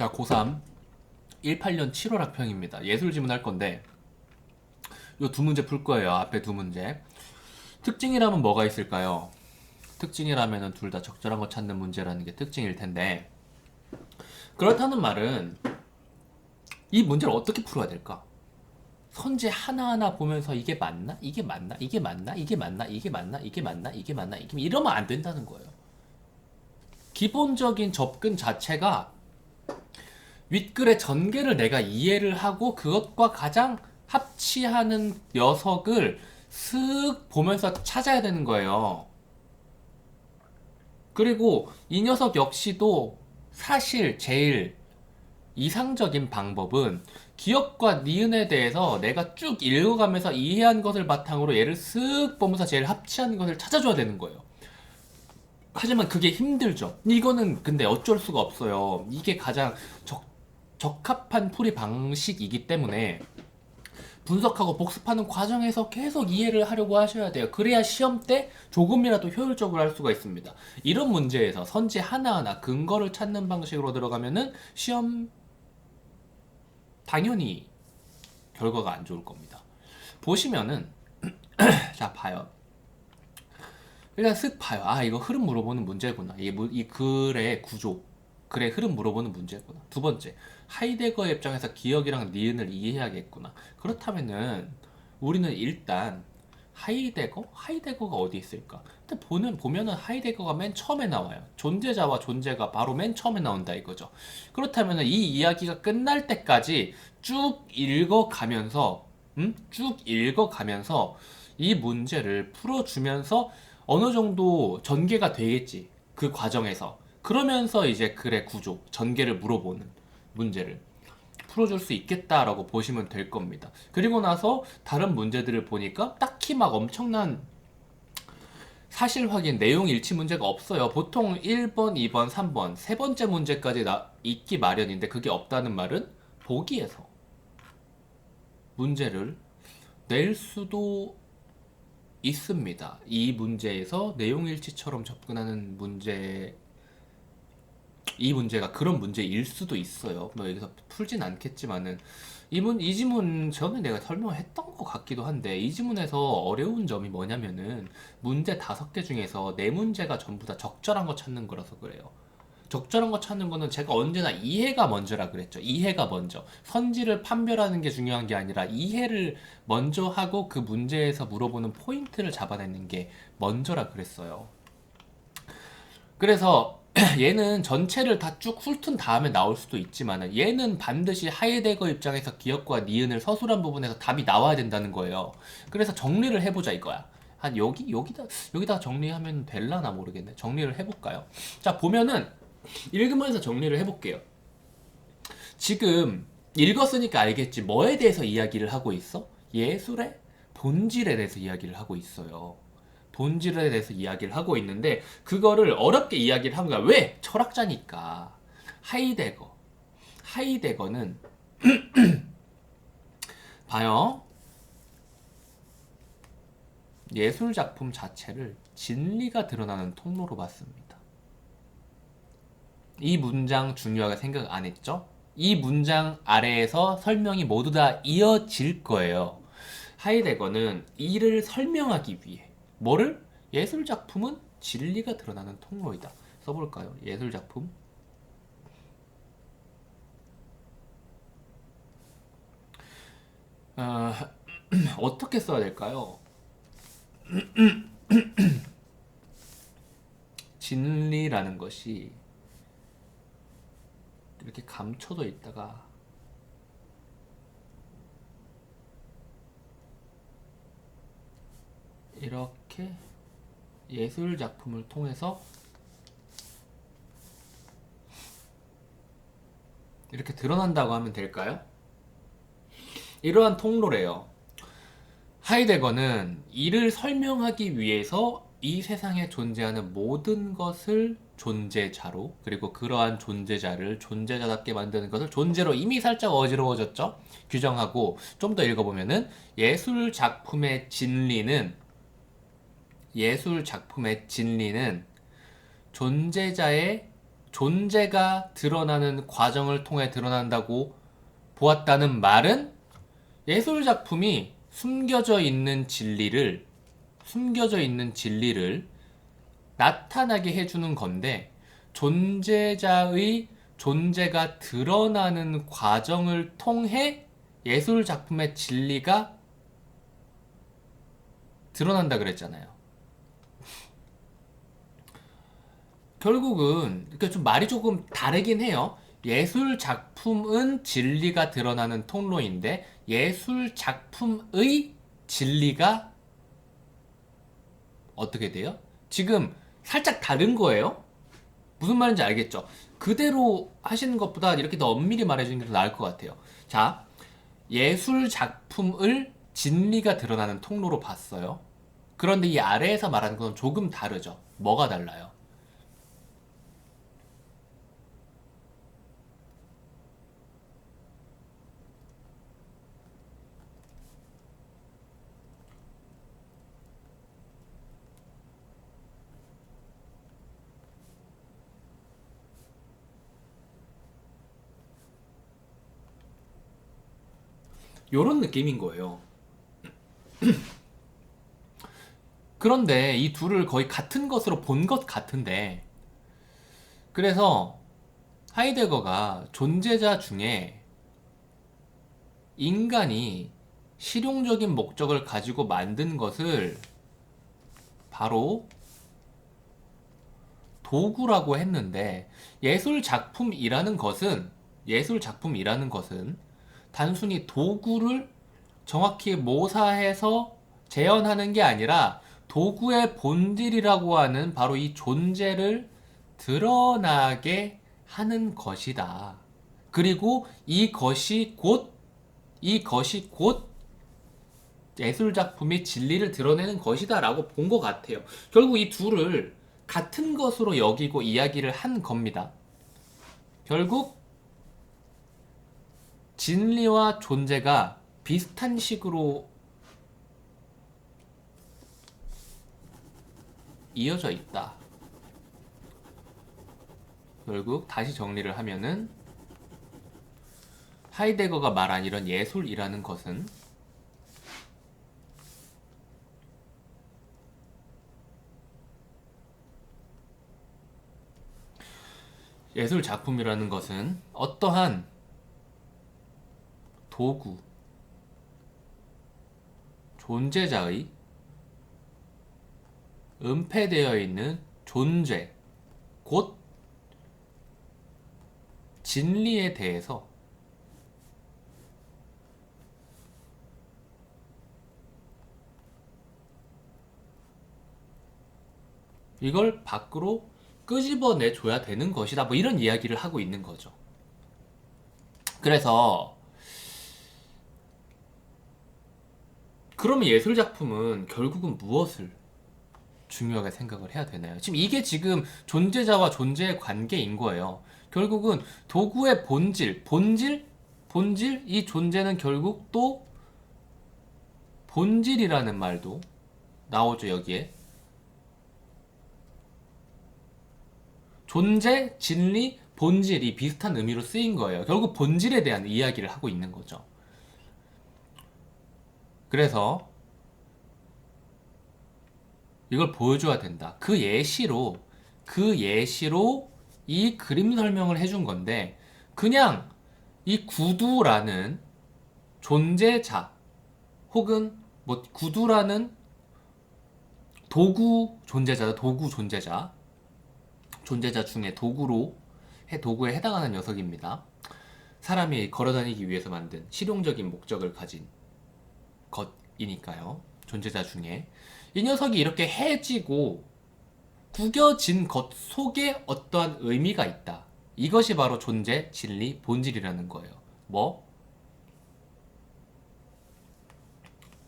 자, 고3 18년 7월 학평입니다. 예술 지문 할 건데 요 두 문제 풀 거예요. 앞에 두 문제. 특징이라면 뭐가 있을까요? 특징이라면은 둘 다 적절한 거 찾는 문제라는 게 특징일 텐데, 그렇다는 말은 이 문제를 어떻게 풀어야 될까? 선지 하나하나 보면서 이게 맞나? 이게 맞나? 이게 맞나? 이게 맞나? 이게 맞나? 이게 맞나? 이게 맞나? 이게 이러면 안 된다는 거예요. 기본적인 접근 자체가 윗글의 전개를 내가 이해를 하고 그것과 가장 합치하는 녀석을 슥 보면서 찾아야 되는 거예요. 그리고 이 녀석 역시도 사실 제일 이상적인 방법은 기억과 니은에 대해서 내가 쭉 읽어가면서 이해한 것을 바탕으로 얘를 쓱 보면서 제일 합치하는 것을 찾아줘야 되는 거예요. 하지만 그게 힘들죠. 이거는 근데 어쩔 수가 없어요. 이게 가장 적합한 풀이 방식이기 때문에 분석하고 복습하는 과정에서 계속 이해를 하려고 하셔야 돼요. 그래야 시험 때 조금이라도 효율적으로 할 수가 있습니다. 이런 문제에서 선지 하나하나 근거를 찾는 방식으로 들어가면은 시험 당연히 결과가 안 좋을 겁니다. 보시면은 자 봐요. 일단 쓱 봐요. 아, 이거 흐름 물어보는 문제구나. 이 글의 구조, 글의 흐름 물어보는 문제구나. 두 번째, 하이데거의 입장에서 기억이랑 니은을 이해해야겠구나. 그렇다면은 우리는 일단 하이데거가 어디 있을까? 근데 보면은 하이데거가 맨 처음에 나와요. 존재자와 존재가 바로 맨 처음에 나온다 이거죠. 그렇다면은 이 이야기가 끝날 때까지 쭉 읽어가면서, 쭉 읽어가면서 이 문제를 풀어주면서 어느 정도 전개가 되겠지. 그 과정에서. 그러면서 이제 글의 구조, 전개를 물어보는 문제를 풀어줄 수 있겠다라고 보시면 될 겁니다. 그리고 나서 다른 문제들을 보니까 딱히 막 엄청난 사실 확인, 내용 일치 문제가 없어요. 보통 1번, 2번, 3번, 세 번째 문제까지 있기 마련인데 그게 없다는 말은 보기에서 문제를 낼 수도 있습니다. 이 문제에서 내용 일치처럼 접근하는 문제, 이 문제가 그런 문제일 수도 있어요. 뭐 여기서 풀진 않겠지만은 이 지문 전에 내가 설명을 했던 것 같기도 한데, 이 지문에서 어려운 점이 뭐냐면은 문제 5개 중에서 4문제가 전부 다 적절한 거 찾는 거라서 그래요. 적절한 거 찾는 거는 제가 언제나 이해가 먼저라 그랬죠. 이해가 먼저. 선지를 판별하는 게 중요한 게 아니라 이해를 먼저 하고 그 문제에서 물어보는 포인트를 잡아내는 게 먼저라 그랬어요. 그래서 얘는 전체를 다 쭉 훑은 다음에 나올 수도 있지만 얘는 반드시 하이데거 입장에서 기억과 니은을 서술한 부분에서 답이 나와야 된다는 거예요. 그래서 정리를 해보자 이거야. 한 여기다 정리하면 될라나 모르겠네. 정리를 해볼까요? 자, 보면은 읽으면서 정리를 해볼게요. 지금 읽었으니까 알겠지. 뭐에 대해서 이야기를 하고 있어? 예술의 본질에 대해서 이야기를 하고 있어요. 본질에 대해서 이야기를 하고 있는데 그거를 어렵게 이야기를 한 거야. 왜? 철학자니까. 하이데거. 하이데거는 봐요. 예술 작품 자체를 진리가 드러나는 통로로 봤습니다. 이 문장 중요하게 생각 안 했죠? 이 문장 아래에서 설명이 모두 다 이어질 거예요. 하이데거는 이를 설명하기 위해 뭐를? 예술 작품은 진리가 드러나는 통로이다. 써볼까요? 예술 작품. 어, 어떻게 써야 될까요? 진리라는 것이 이렇게 감춰져 있다가 이렇게 예술 작품을 통해서 이렇게 드러난다고 하면 될까요? 이러한 통로래요. 하이데거는 이를 설명하기 위해서 이 세상에 존재하는 모든 것을 존재자로, 그리고 그러한 존재자를 존재자답게 만드는 것을 존재로, 이미 살짝 어지러워졌죠? 규정하고 좀 더 읽어보면은 예술 작품의 진리는 존재자의 존재가 드러나는 과정을 통해 드러난다고 보았다는 말은 예술 작품이 숨겨져 있는 진리를 나타나게 해주는 건데, 존재자의 존재가 드러나는 과정을 통해 예술 작품의 진리가 드러난다 그랬잖아요. 결국은 좀 말이 조금 다르긴 해요. 예술 작품은 진리가 드러나는 통로인데, 예술 작품의 진리가 어떻게 돼요? 지금 살짝 다른 거예요. 무슨 말인지 알겠죠? 그대로 하시는 것보다 이렇게 더 엄밀히 말해주는 게 더 나을 것 같아요. 자, 예술 작품을 진리가 드러나는 통로로 봤어요. 그런데 이 아래에서 말하는 건 조금 다르죠. 뭐가 달라요? 요런 느낌인 거예요. 그런데 이 둘을 거의 같은 것으로 본 것 같은데, 그래서 하이데거가 존재자 중에 인간이 실용적인 목적을 가지고 만든 것을 바로 도구라고 했는데, 예술 작품이라는 것은 단순히 도구를 정확히 모사해서 재현하는 게 아니라 도구의 본질이라고 하는 바로 이 존재를 드러나게 하는 것이다. 그리고 이것이 곧 예술 작품이 진리를 드러내는 것이다 라고 본 것 같아요. 결국 이 둘을 같은 것으로 여기고 이야기를 한 겁니다. 결국 진리와 존재가 비슷한 식으로 이어져 있다. 결국 다시 정리를 하면은 하이데거가 말한 이런 예술이라는 것은 예술 작품이라는 것은 어떠한 도구, 존재자의 은폐되어 있는 존재, 곧 진리에 대해서 이걸 밖으로 끄집어내 줘야 되는 것이다. 뭐 이런 이야기를 하고 있는 거죠. 그래서 그러면 예술 작품은 결국은 무엇을 중요하게 생각을 해야 되나요? 지금 존재자와 존재의 관계인 거예요. 결국은 도구의 본질, 이 존재는 결국 또 본질이라는 말도 나오죠, 여기에. 존재, 진리, 본질이 비슷한 의미로 쓰인 거예요. 결국 본질에 대한 이야기를 하고 있는 거죠. 그래서 이걸 보여줘야 된다. 그 예시로 이 그림 설명을 해준 건데, 그냥 이 구두라는 존재자, 혹은 뭐 구두라는 도구 존재자 중에 도구에 해당하는 녀석입니다. 사람이 걸어다니기 위해서 만든 실용적인 목적을 가진 것이니까요. 존재자 중에 이 녀석이 이렇게 해지고 구겨진 것 속에 어떠한 의미가 있다. 이것이 바로 존재, 진리, 본질이라는 거예요. 뭐?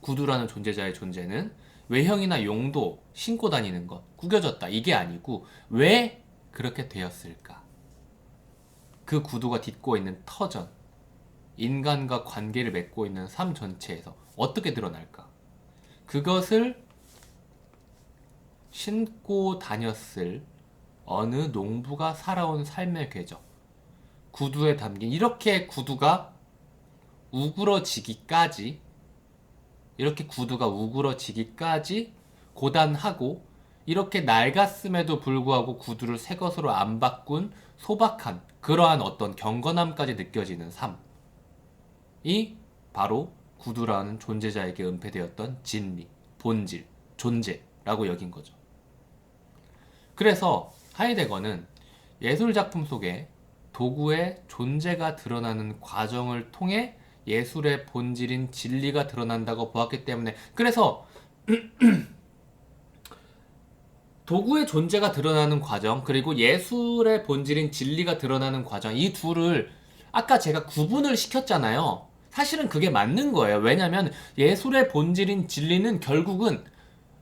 구두라는 존재자의 존재는 외형이나 용도, 신고 다니는 것, 구겨졌다. 이게 아니고 왜 그렇게 되었을까? 그 구두가 딛고 있는 터전, 인간과 관계를 맺고 있는 삶 전체에서 어떻게 드러날까? 그것을 신고 다녔을 어느 농부가 살아온 삶의 궤적. 구두에 담긴 이렇게 구두가 우그러지기까지 이렇게 구두가 우그러지기까지 고단하고 이렇게 낡았음에도 불구하고 구두를 새 것으로 안 바꾼 소박한 그러한 어떤 경건함까지 느껴지는 삶이 바로 구두라는 존재자에게 은폐되었던 진리, 본질, 존재라고 여긴 거죠. 그래서 하이데거는 예술작품 속에 도구의 존재가 드러나는 과정을 통해 예술의 본질인 진리가 드러난다고 보았기 때문에, 그래서 도구의 존재가 드러나는 과정 그리고 예술의 본질인 진리가 드러나는 과정, 이 둘을 아까 제가 구분을 시켰잖아요. 사실은 그게 맞는 거예요. 왜냐하면 예술의 본질인 진리는 결국은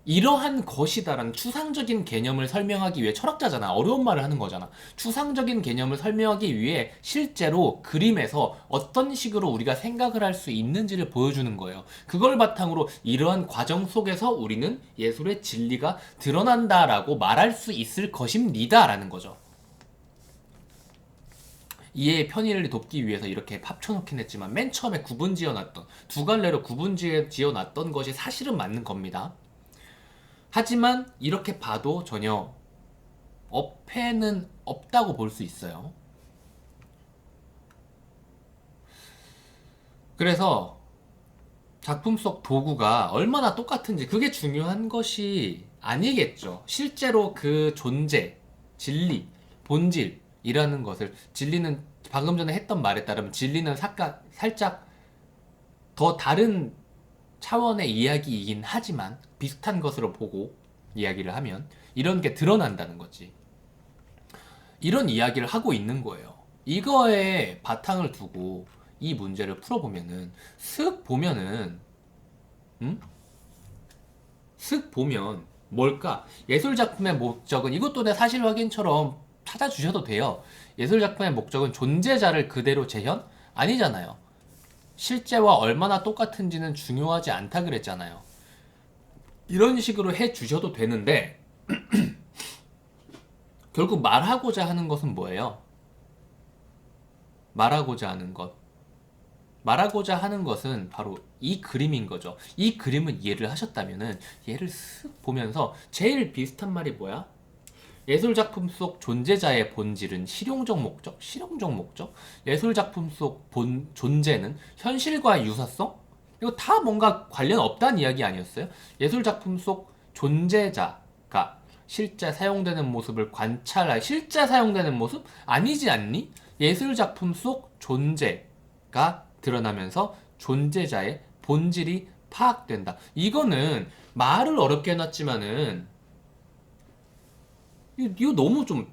이러한 것이다라는 추상적인 개념을 설명하기 위해, 철학자잖아. 어려운 말을 하는 거잖아. 추상적인 개념을 설명하기 위해 실제로 그림에서 어떤 식으로 우리가 생각을 할 수 있는지를 보여주는 거예요. 그걸 바탕으로 이러한 과정 속에서 우리는 예술의 진리가 드러난다라고 말할 수 있을 것입니다라는 거죠. 이해의 편의를 돕기 위해서 이렇게 합쳐놓긴 했지만 맨 처음에 구분 지어놨던, 두 갈래로 구분 지어놨던 것이 사실은 맞는 겁니다. 하지만 이렇게 봐도 전혀 어폐는 없다고 볼 수 있어요. 그래서 작품 속 도구가 얼마나 똑같은지 그게 중요한 것이 아니겠죠. 실제로 그 존재, 진리, 본질이라는 것을, 진리는 방금 전에 했던 말에 따르면 진리는 살짝 더 다른 차원의 이야기이긴 하지만 비슷한 것으로 보고 이야기를 하면 이런 게 드러난다는 거지. 이런 이야기를 하고 있는 거예요. 이거에 바탕을 두고 이 문제를 풀어보면은 슥 보면은 슥 보면 뭘까? 예술작품의 목적은, 이것도 내 사실 확인처럼 찾아주셔도 돼요. 예술작품의 목적은 존재자를 그대로 재현? 아니잖아요. 실제와 얼마나 똑같은지는 중요하지 않다 그랬잖아요. 이런 식으로 해 주셔도 되는데 결국 말하고자 하는 것은 뭐예요? 말하고자 하는 것. 말하고자 하는 것은 바로 이 그림인 거죠. 이 그림을 이해를 하셨다면은 얘를 쓱 보면서 제일 비슷한 말이 뭐야? 예술작품 속 존재자의 본질은 실용적 목적? 실용적 목적? 예술작품 속 존재는 현실과의 유사성? 이거 다 뭔가 관련 없다는 이야기 아니었어요? 예술작품 속 존재자가 실제 사용되는 모습을 관찰할, 실제 사용되는 모습? 아니지 않니? 예술작품 속 존재가 드러나면서 존재자의 본질이 파악된다. 이거는 말을 어렵게 해놨지만은 이거 너무 좀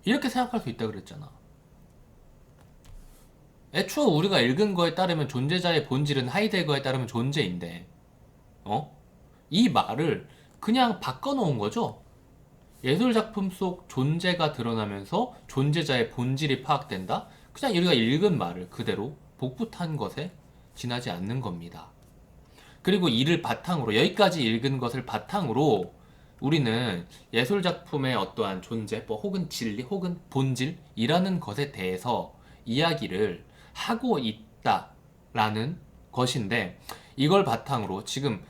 이렇게 생각할 수 있다 그랬잖아. 애초에 우리가 읽은 거에 따르면 존재자의 본질은 하이데거에 따르면 존재인데, 이 말을 그냥 바꿔놓은 거죠. 예술작품 속 존재가 드러나면서 존재자의 본질이 파악된다. 그냥 우리가 읽은 말을 그대로 복붙한 것에 지나지 않는 겁니다. 그리고 이를 바탕으로, 여기까지 읽은 것을 바탕으로 우리는 예술작품의 어떠한 존재, 뭐 혹은 진리, 혹은 본질이라는 것에 대해서 이야기를 하고 있다라는 것인데, 이걸 바탕으로 지금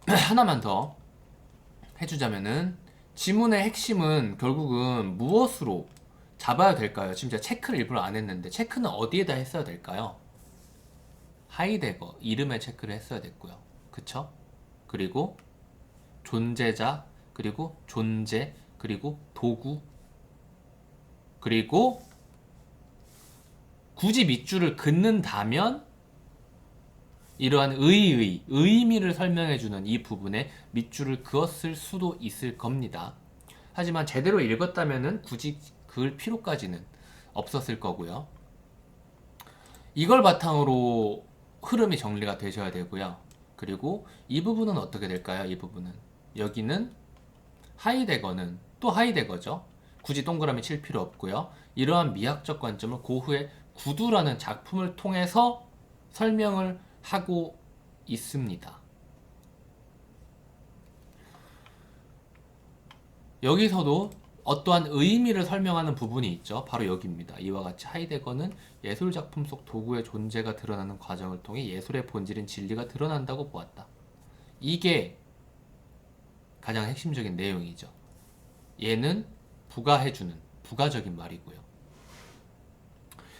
하나만 더 해주자면은, 지문의 핵심은 결국은 무엇으로 잡아야 될까요? 지금 제가 체크를 일부러 안 했는데 체크는 어디에다 했어야 될까요? 하이데거 이름에 체크를 했어야 됐고요. 그쵸? 그리고 존재자, 그리고 존재, 그리고 도구, 그리고 굳이 밑줄을 긋는다면 이러한 의미를 설명해주는 이 부분에 밑줄을 그었을 수도 있을 겁니다. 하지만 제대로 읽었다면 굳이 그을 필요까지는 없었을 거고요. 이걸 바탕으로 흐름이 정리가 되셔야 되고요. 그리고 이 부분은 어떻게 될까요? 이 부분은, 여기는 하이데거는 또 하이데거죠. 굳이 동그라미 칠 필요 없고요. 이러한 미학적 관점을 고흐의 구두라는 작품을 통해서 설명을 하고 있습니다. 여기서도 어떠한 의미를 설명하는 부분이 있죠. 바로 여기입니다. 이와 같이 하이데거는 예술작품 속 도구의 존재가 드러나는 과정을 통해 예술의 본질인 진리가 드러난다고 보았다. 이게 가장 핵심적인 내용이죠. 얘는 부가해주는 부가적인 말이고요.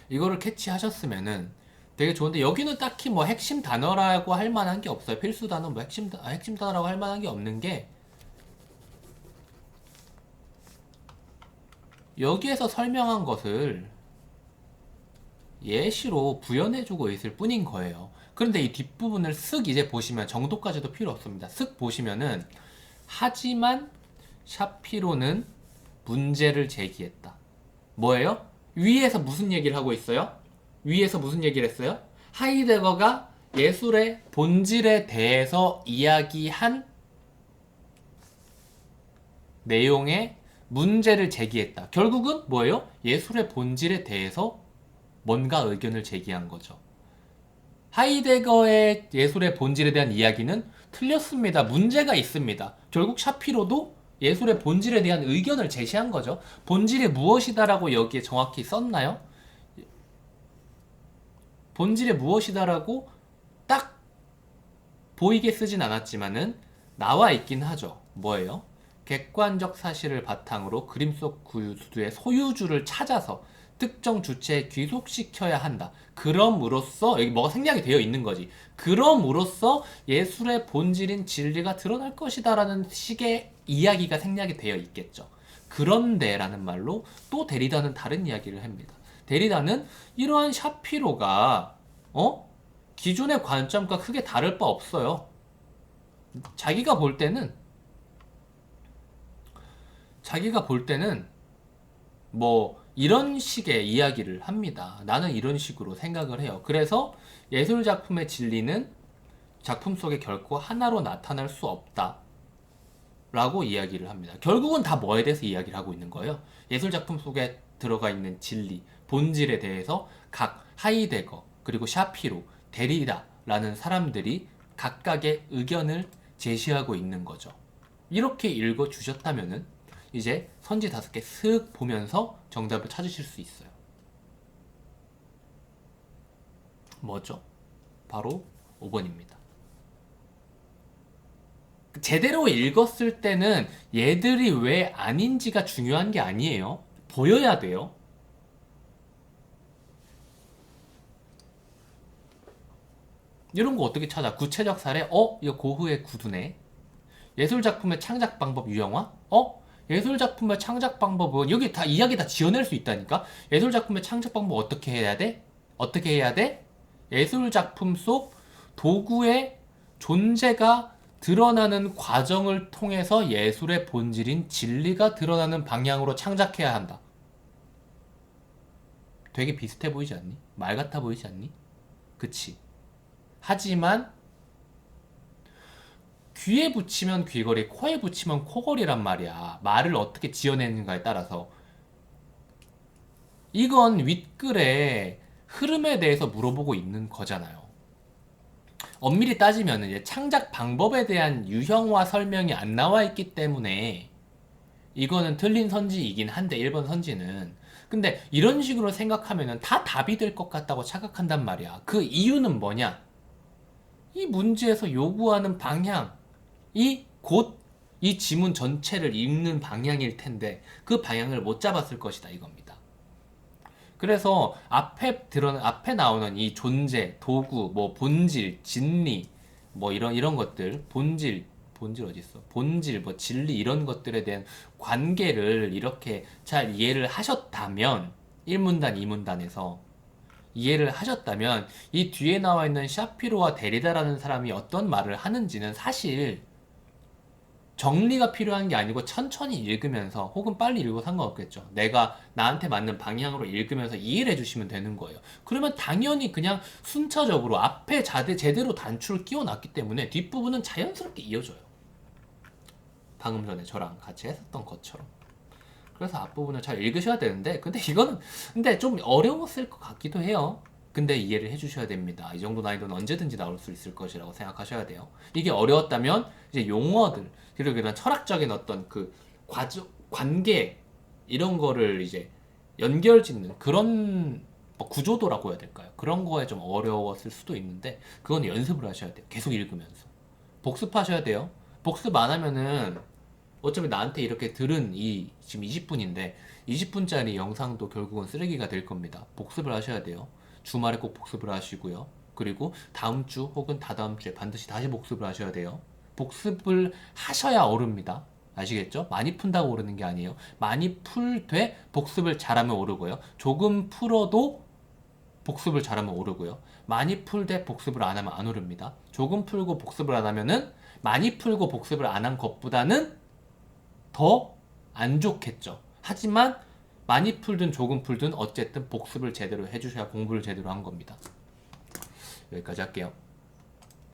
이거를 캐치하셨으면은 되게 좋은데, 여기는 딱히 뭐 핵심 단어라고 할 만한 게 없어요. 필수 단어, 뭐 핵심 단어라고 할 만한 게 없는 게, 여기에서 설명한 것을 예시로 부연해주고 있을 뿐인 거예요. 그런데 이 뒷부분을 쓱 이제 보시면, 정도까지도 필요 없습니다. 쓱 보시면은, 하지만 샤피로는 문제를 제기했다. 뭐예요? 위에서 무슨 얘기를 하고 있어요? 위에서 무슨 얘기를 했어요? 하이데거가 예술의 본질에 대해서 이야기한 내용에 문제를 제기했다. 결국은 뭐예요? 예술의 본질에 대해서 뭔가 의견을 제기한 거죠. 하이데거의 예술의 본질에 대한 이야기는 틀렸습니다. 문제가 있습니다. 결국 샤피로도 예술의 본질에 대한 의견을 제시한 거죠. 본질이 무엇이다라고 여기에 정확히 썼나요? 본질이 무엇이다라고 딱 보이게 쓰진 않았지만은 나와 있긴 하죠. 뭐예요? 객관적 사실을 바탕으로 그림 속 구두의 소유주를 찾아서 특정 주체에 귀속시켜야 한다. 그럼으로써, 여기 뭐가 생략이 되어 있는 거지. 그럼으로써 예술의 본질인 진리가 드러날 것이다 라는 식의 이야기가 생략이 되어 있겠죠. 그런데 라는 말로 또 데리다는 다른 이야기를 합니다. 데리다는 이러한 샤피로가 기존의 관점과 크게 다를 바 없어요. 자기가 볼 때는 뭐 이런 식의 이야기를 합니다. 나는 이런 식으로 생각을 해요. 그래서 예술 작품의 진리는 작품 속에 결코 하나로 나타날 수 없다 라고 이야기를 합니다. 결국은 다 뭐에 대해서 이야기를 하고 있는 거예요? 예술 작품 속에 들어가 있는 진리, 본질에 대해서 각 하이데거, 그리고 샤피로, 데리다라는 사람들이 각각의 의견을 제시하고 있는 거죠. 이렇게 읽어주셨다면은 이제 선지 5개 슥 보면서 정답을 찾으실 수 있어요. 뭐죠? 바로 5번입니다. 제대로 읽었을 때는 얘들이 왜 아닌지가 중요한 게 아니에요. 보여야 돼요. 이런 거 어떻게 찾아? 구체적 사례? 이거 고흐의 구두네. 예술작품의 창작 방법 유형화? 예술작품의 창작 방법은 여기 다 이야기 다 지어낼 수 있다니까? 예술작품의 창작 방법 어떻게 해야 돼? 어떻게 해야 돼? 예술작품 속 도구의 존재가 드러나는 과정을 통해서 예술의 본질인 진리가 드러나는 방향으로 창작해야 한다. 되게 비슷해 보이지 않니? 말 같아 보이지 않니? 그치? 하지만 귀에 붙이면 귀걸이, 코에 붙이면 코걸이란 말이야. 말을 어떻게 지어내는가에 따라서. 이건 윗글의 흐름에 대해서 물어보고 있는 거잖아요. 엄밀히 따지면 이제 창작 방법에 대한 유형화 설명이 안 나와 있기 때문에 이거는 틀린 선지이긴 한데, 1번 선지는. 근데 이런 식으로 생각하면 다 답이 될 것 같다고 착각한단 말이야. 그 이유는 뭐냐? 이 문제에서 요구하는 방향, 곧 이 지문 전체를 읽는 방향일 텐데 그 방향을 못 잡았을 것이다 이겁니다. 그래서 앞에 나오는 이 존재, 도구, 뭐 본질, 진리, 뭐 이런 것들, 본질 어디 있어? 본질, 뭐 진리 이런 것들에 대한 관계를 이렇게 잘 이해를 하셨다면, 1문단, 2문단에서 이해를 하셨다면 이 뒤에 나와 있는 샤피로와 데리다라는 사람이 어떤 말을 하는지는 사실 정리가 필요한 게 아니고 천천히 읽으면서, 혹은 빨리 읽어도 상관없겠죠. 내가 나한테 맞는 방향으로 읽으면서 이해를 해주시면 되는 거예요. 그러면 당연히 그냥 순차적으로 앞에 제대로 단추를 끼워놨기 때문에 뒷부분은 자연스럽게 이어져요. 방금 전에 저랑 같이 했었던 것처럼. 그래서 앞부분을 잘 읽으셔야 되는데, 근데 이거는 좀 어려웠을 것 같기도 해요. 근데 이해를 해주셔야 됩니다. 이 정도 난이도는 언제든지 나올 수 있을 것이라고 생각하셔야 돼요. 이게 어려웠다면 이제 용어들 그리고 이런 철학적인 어떤 그 과정, 관계 이런 거를 이제 연결짓는 그런 뭐 구조도라고 해야 될까요? 그런 거에 좀 어려웠을 수도 있는데 그건 연습을 하셔야 돼요. 계속 읽으면서 복습하셔야 돼요. 복습 안 하면은 어차피 나한테 이렇게 들은 이 지금 20분인데 20분짜리 영상도 결국은 쓰레기가 될 겁니다. 복습을 하셔야 돼요. 주말에 꼭 복습을 하시고요. 그리고 다음 주 혹은 다다음 주에 반드시 다시 복습을 하셔야 돼요. 복습을 하셔야 오릅니다. 아시겠죠? 많이 푼다고 오르는 게 아니에요. 많이 풀되 복습을 잘하면 오르고요. 조금 풀어도 복습을 잘하면 오르고요. 많이 풀되 복습을 안 하면 안 오릅니다. 조금 풀고 복습을 안 하면은 많이 풀고 복습을 안 한 것보다는 더 안 좋겠죠. 하지만 많이 풀든 조금 풀든 어쨌든 복습을 제대로 해주셔야 공부를 제대로 한 겁니다. 여기까지 할게요.